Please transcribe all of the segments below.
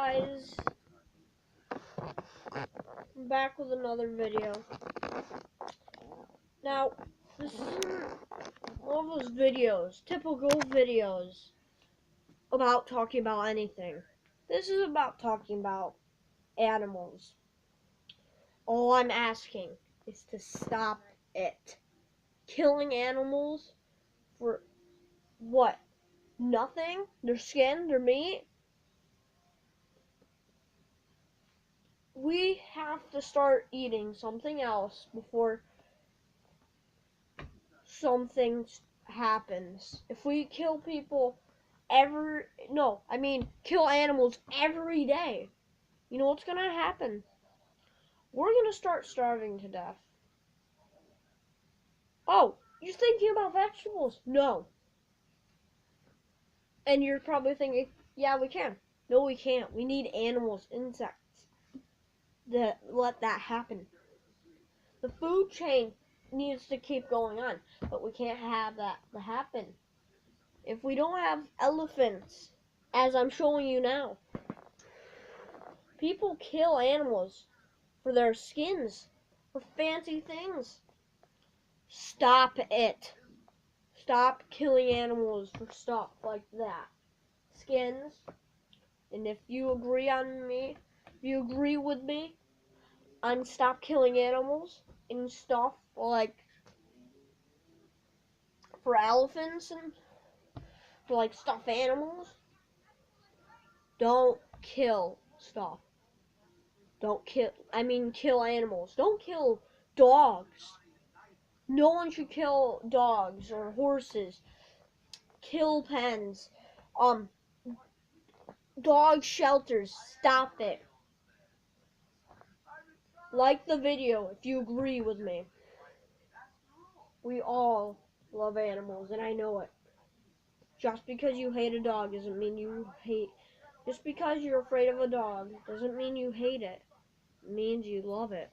guys, I'm back with another video. Now, this isn't one of those videos, typical videos about talking about anything. This is about talking about animals. All I'm asking is to stop it. Killing animals for what? Nothing? Their skin? Their meat? We have to start eating something else before something happens. If we kill people kill animals every day, you know what's gonna happen? We're gonna start starving to death. Oh, you're thinking about vegetables? No. And you're probably thinking, yeah, we can. No, we can't. We need animals, insects, to let that happen. The food chain needs to keep going on, but we can't have that to happen. If we don't have elephants, as I'm showing you now, people kill animals for their skins, for fancy things. Stop it. Stop killing animals for stuff like that. Skins. And if you agree with me on stop killing animals and stuff like for elephants and for like stuffed animals, don't kill stuff. Kill animals. Don't kill dogs. No one should kill dogs or horses. Kill pens. Dog shelters. Stop it. Like the video if you agree with me. We all love animals, and I know it. Just because you hate a dog doesn't mean you hate... Just because you're afraid of a dog doesn't mean you hate it. It means you love it.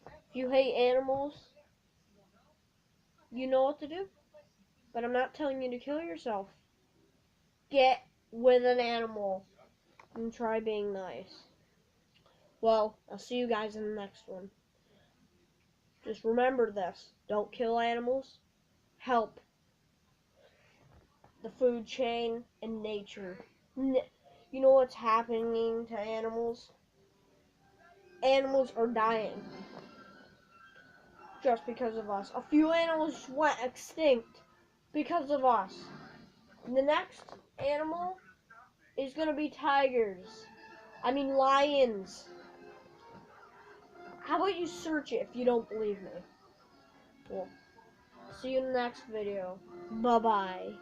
If you hate animals, you know what to do. But I'm not telling you to kill yourself. Get with an animal and try being nice. Well, I'll see you guys in the next one. Just remember this. Don't kill animals. Help the food chain and nature. You know what's happening to animals? Animals are dying just because of us. A few animals went extinct because of us. The next animal is going to be lions. How about you search it if you don't believe me? Well, see you in the next video. Bye-bye.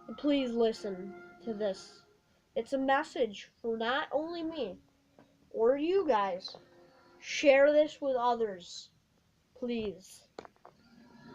And please listen to this. It's a message for not only me or you guys. Share this with others, please.